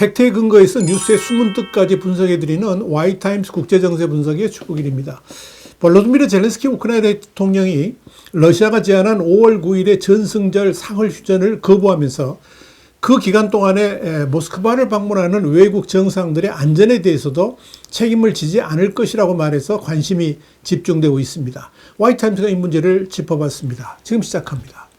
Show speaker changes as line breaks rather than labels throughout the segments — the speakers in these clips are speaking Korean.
팩트에 근거해서 뉴스의 숨은 뜻까지 분석해드리는 와이타임스 국제정세 분석의 축구길입니다. 볼로디미르 젤렌스키 우크라이나 대통령이 러시아가 제안한 5월 9일의 전승절 사흘 휴전을 거부하면서 그 기간 동안에 모스크바를 방문하는 외국 정상들의 안전에 대해서도 책임을 지지 않을 것이라고 말해서 관심이 집중되고 있습니다. 와이타임스가 이 문제를 짚어봤습니다. 지금 시작합니다.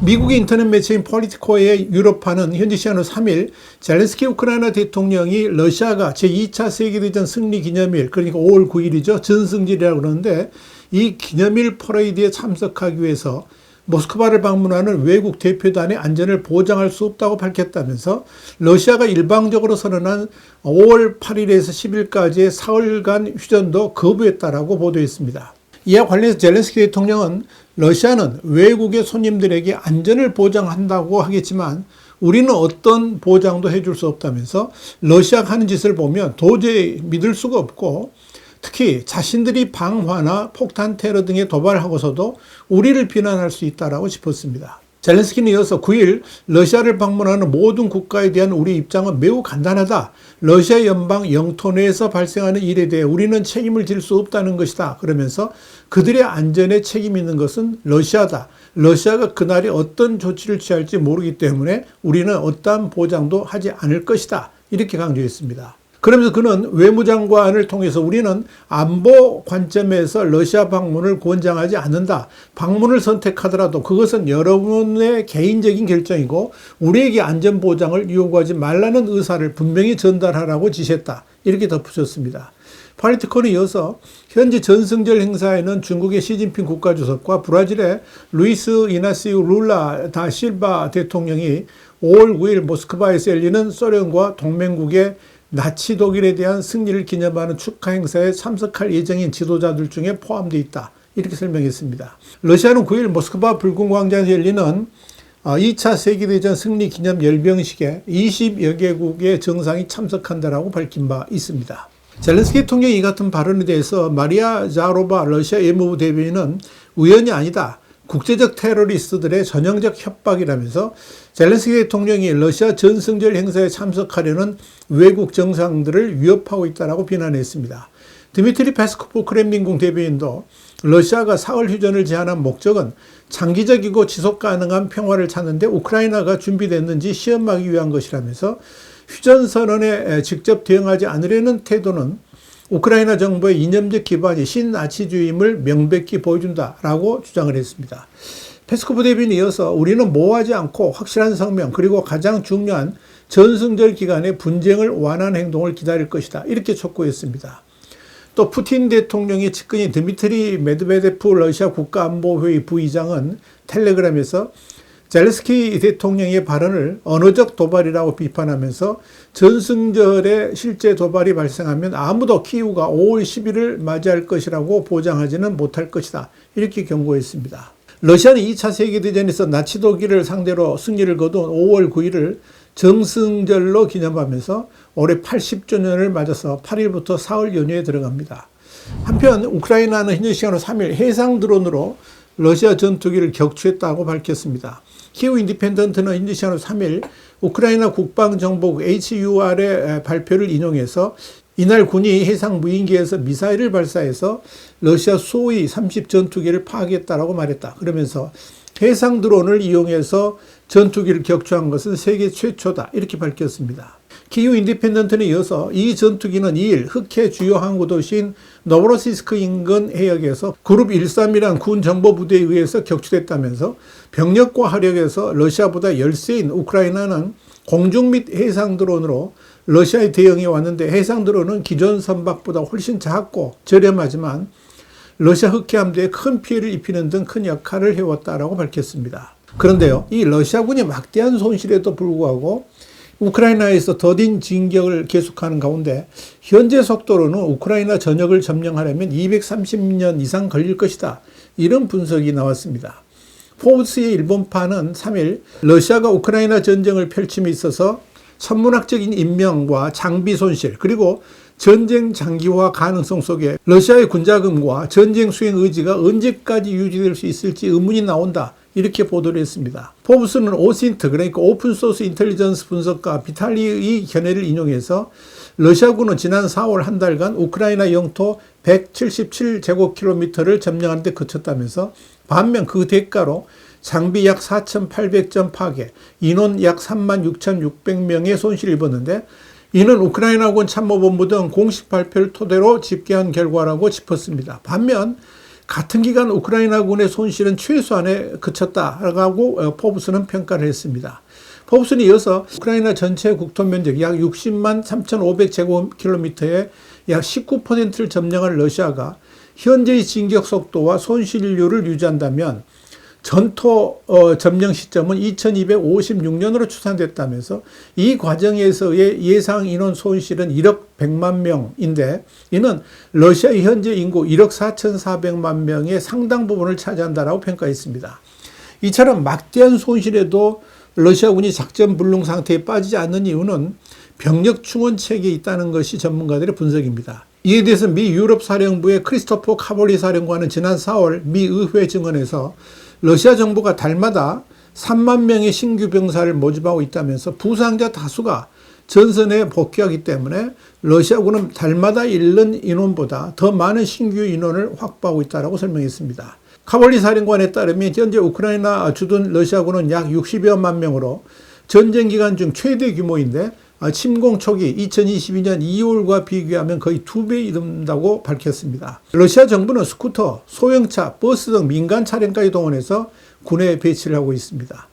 미국의 인터넷 매체인 폴리티코의 유럽파는 현지 시간으로 3일 젤렌스키 우크라이나 대통령이 러시아가 제2차 세계대전 승리 기념일, 그러니까 5월 9일이죠. 전승절이라고 그러는데 이 기념일 퍼레이드에 참석하기 위해서 모스크바를 방문하는 외국 대표단의 안전을 보장할 수 없다고 밝혔다면서 러시아가 일방적으로 선언한 5월 8일에서 10일까지의 사흘간 휴전도 거부했다라고 보도했습니다. 이와 관련해서 젤렌스키 대통령은 러시아는 외국의 손님들에게 안전을 보장한다고 하겠지만 우리는 어떤 보장도 해줄 수 없다면서 러시아가 하는 짓을 보면 도저히 믿을 수가 없고 특히 자신들이 방화나 폭탄 테러 등의 도발을 하고서도 우리를 비난할 수 있다라고 짚었습니다. 젤렌스키는 이어서 9일 러시아를 방문하는 모든 국가에 대한 우리 입장은 매우 간단하다. 러시아 연방 영토 내에서 발생하는 일에 대해 우리는 책임을 질 수 없다는 것이다. 그러면서 그들의 안전에 책임 있는 것은 러시아다. 러시아가 그날이 어떤 조치를 취할지 모르기 때문에 우리는 어떠한 보장도 하지 않을 것이다. 이렇게 강조했습니다. 그러면서 그는 외무장관을 통해서 우리는 안보 관점에서 러시아 방문을 권장하지 않는다. 방문을 선택하더라도 그것은 여러분의 개인적인 결정이고 우리에게 안전보장을 요구하지 말라는 의사를 분명히 전달하라고 지시했다. 이렇게 덧붙였습니다. 폴리티코는 이어서 현지 전승절 행사에는 중국의 시진핑 국가주석과 브라질의 루이스 이나시우 룰라 다 실바 대통령이 5월 9일 모스크바에서 열리는 소련과 동맹국의 나치 독일에 대한 승리를 기념하는 축하 행사에 참석할 예정인 지도자들 중에 포함되어 있다. 이렇게 설명했습니다. 러시아는 9일 모스크바 불궁광장에서 열리는 2차 세계대전 승리 기념 열병식에 20여 개국의 정상이 참석한다라고 밝힌 바 있습니다. 젤렌스키 대통령이 이 같은 발언에 대해서 마리아 자로바 러시아 외무부 대변인은 우연이 아니다. 국제적 테러리스트들의 전형적 협박이라면서 젤렌스키 대통령이 러시아 전승절 행사에 참석하려는 외국 정상들을 위협하고 있다고 비난했습니다. 드미트리 페스코프 크렘린궁 대변인도 러시아가 사흘 휴전을 제안한 목적은 장기적이고 지속 가능한 평화를 찾는 데 우크라이나가 준비됐는지 시험하기 위한 것이라면서 휴전 선언에 직접 대응하지 않으려는 태도는 우크라이나 정부의 이념적 기반이 신나치주의임을 명백히 보여준다라고 주장을 했습니다. 페스코프 대변인이 이어서 우리는 모호하지 않고 확실한 성명 그리고 가장 중요한 전승절 기간에 분쟁을 완화하는 행동을 기다릴 것이다. 이렇게 촉구했습니다. 또 푸틴 대통령의 측근인 드미트리 메드베데프 러시아 국가안보회의 부의장은 텔레그램에서 젤렌스키 대통령의 발언을 언어적 도발이라고 비판하면서 전승절에 실제 도발이 발생하면 아무도 키이우가 5월 10일을 맞이할 것이라고 보장하지는 못할 것이다. 이렇게 경고했습니다. 러시아는 2차 세계대전에서 나치 독일을 상대로 승리를 거둔 5월 9일을 정승절로 기념하면서 올해 80주년을 맞아서 8일부터 사흘 연휴에 들어갑니다. 한편 우크라이나는 현지 시간으로 3일 해상 드론으로 러시아 전투기를 격추했다고 밝혔습니다. 키우 인디펜던트는 현지 시간으로 3일 우크라이나 국방정보국 HUR의 발표를 인용해서 이날 군이 해상 무인기에서 미사일을 발사해서 러시아 수호위 30 전투기를 파악했다고 말했다. 그러면서 해상 드론을 이용해서 전투기를 격추한 것은 세계 최초다. 이렇게 밝혔습니다. 키우 인디펜던트는 이어서 이 전투기는 2일 흑해 주요 항구 도시인 노브로시스크 인근 해역에서 그룹 13이란 군 정보부대에 의해서 격추됐다면서 병력과 화력에서 러시아보다 열세인 우크라이나는 공중 및 해상 드론으로 러시아에 대응해 왔는데 해상 드론은 기존 선박보다 훨씬 작고 저렴하지만 러시아 흑해 함대에 큰 피해를 입히는 등 큰 역할을 해왔다라고 밝혔습니다. 그런데요, 이 러시아군이 막대한 손실에도 불구하고 우크라이나에서 더딘 진격을 계속하는 가운데 현재 속도로는 우크라이나 전역을 점령하려면 230년 이상 걸릴 것이다. 이런 분석이 나왔습니다. 포브스의 일본파는 3일 러시아가 우크라이나 전쟁을 펼침에 있어서 천문학적인 인명과 장비 손실 그리고 전쟁 장기화 가능성 속에 러시아의 군자금과 전쟁 수행 의지가 언제까지 유지될 수 있을지 의문이 나온다. 이렇게 보도를 했습니다. 포브스는 오신트, 그러니까 오픈소스 인텔리전스 분석가 비탈리의 견해를 인용해서 러시아군은 지난 4월 한 달간 우크라이나 영토 177제곱킬로미터를 점령하는 데 그쳤다면서, 반면 그 대가로 장비 약 4,800점 파괴, 인원 약 36,600명의 손실을 입었는데, 이는 우크라이나군 참모본부 등 공식 발표를 토대로 집계한 결과라고 짚었습니다. 반면 같은 기간 우크라이나군의 손실은 최소한에 그쳤다라고 포브스는 평가를 했습니다. 포브스는 이어서 우크라이나 전체 국토 면적 약 60만 3,500제곱킬로미터의 약 19%를 점령한 러시아가 현재의 진격 속도와 손실률을 유지한다면 전토 점령 시점은 2256년으로 추산됐다면서, 이 과정에서의 예상 인원 손실은 1억 100만 명인데, 이는 러시아의 현재 인구 1억 4,400만 명의 상당 부분을 차지한다라고 평가했습니다. 이처럼 막대한 손실에도 러시아군이 작전 불능 상태에 빠지지 않는 이유는 병력 충원 체계에 있다는 것이 전문가들의 분석입니다. 이에 대해서 미 유럽 사령부의 크리스토퍼 카볼리 사령관은 지난 4월 미 의회 증언에서 러시아 정부가 달마다 3만 명의 신규 병사를 모집하고 있다면서, 부상자 다수가 전선에 복귀하기 때문에 러시아군은 달마다 잃는 인원보다 더 많은 신규 인원을 확보하고 있다고 설명했습니다. 카볼리 사령관에 따르면 현재 우크라이나 주둔 러시아군은 약 60여만 명으로 전쟁 기간 중 최대 규모인데, 침공 초기 2022년 2월과 비교하면 거의 2배 이른다고 밝혔습니다. 러시아 정부는 스쿠터, 소형차, 버스 등 민간 차량까지 동원해서 군에 배치를 하고 있습니다.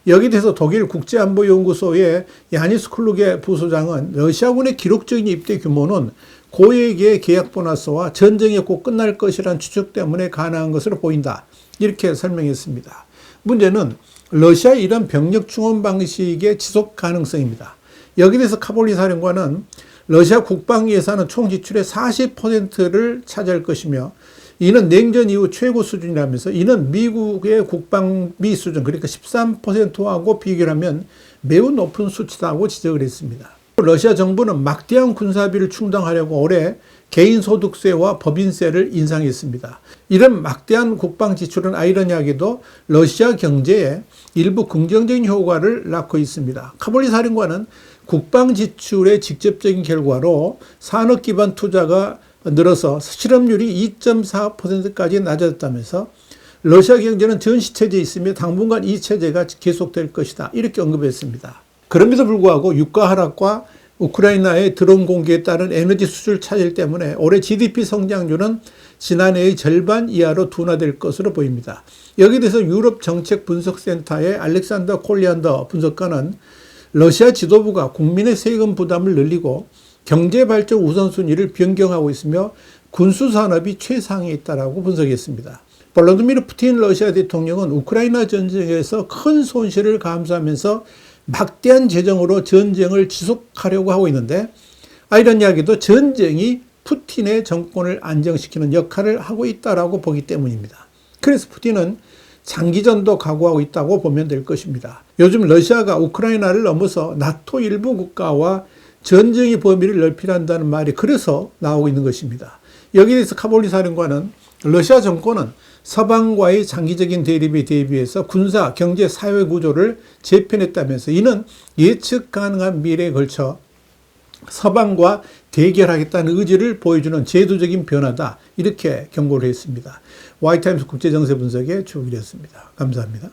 여기에 대해서 독일 국제안보연구소의 야니스 클루게 부소장은 러시아군의 기록적인 입대 규모는 고액의 계약 보너스와 전쟁이 곧 끝날 것이라는 추측 때문에 가능한 것으로 보인다, 이렇게 설명했습니다. 문제는 러시아의 이런 병력 충원 방식의 지속 가능성입니다. 여기에 대해서 카볼리 사령관은 러시아 국방 예산은 총 지출의 40%를 차지할 것이며, 이는 냉전 이후 최고 수준이라면서, 이는 미국의 국방비 수준, 그러니까 13%하고 비교하면 매우 높은 수치다고 지적을 했습니다. 러시아 정부는 막대한 군사비를 충당하려고 올해 개인소득세와 법인세를 인상했습니다. 이런 막대한 국방 지출은 아이러니하게도 러시아 경제에 일부 긍정적인 효과를 낳고 있습니다. 카볼리 사령관은 국방 지출의 직접적인 결과로 산업 기반 투자가 늘어서 실업률이 2.4%까지 낮아졌다면서, 러시아 경제는 전시체제에 있으며 당분간 이 체제가 계속될 것이다, 이렇게 언급했습니다. 그럼에도 불구하고 유가 하락과 우크라이나의 드론 공격에 따른 에너지 수출 차질 때문에 올해 GDP 성장률은 지난해의 절반 이하로 둔화될 것으로 보입니다. 여기에 대해서 유럽 정책 분석센터의 알렉산더 콜리안더 분석가는 러시아 지도부가 국민의 세금 부담을 늘리고 경제 발전 우선순위를 변경하고 있으며 군수 산업이 최상위에 있다고 분석했습니다. 볼로디미르 푸틴 러시아 대통령은 우크라이나 전쟁에서 큰 손실을 감수하면서 막대한 재정으로 전쟁을 지속하려고 하고 있는데, 아이러니하게도 전쟁이 푸틴의 정권을 안정시키는 역할을 하고 있다고 보기 때문입니다. 그래서 푸틴은 장기전도 각오하고 있다고 보면 될 것입니다. 요즘 러시아가 우크라이나를 넘어서 나토 일부 국가와 전쟁의 범위를 넓히란다는 말이 그래서 나오고 있는 것입니다. 여기에 대해서 카볼리 사령관은 러시아 정권은 서방과의 장기적인 대립에 대비해서 군사, 경제, 사회 구조를 재편했다면서, 이는 예측 가능한 미래에 걸쳐 서방과 대결하겠다는 의지를 보여주는 제도적인 변화다, 이렇게 경고를 했습니다. 와이타임스 국제정세 분석의 주옥이었습니다. 감사합니다.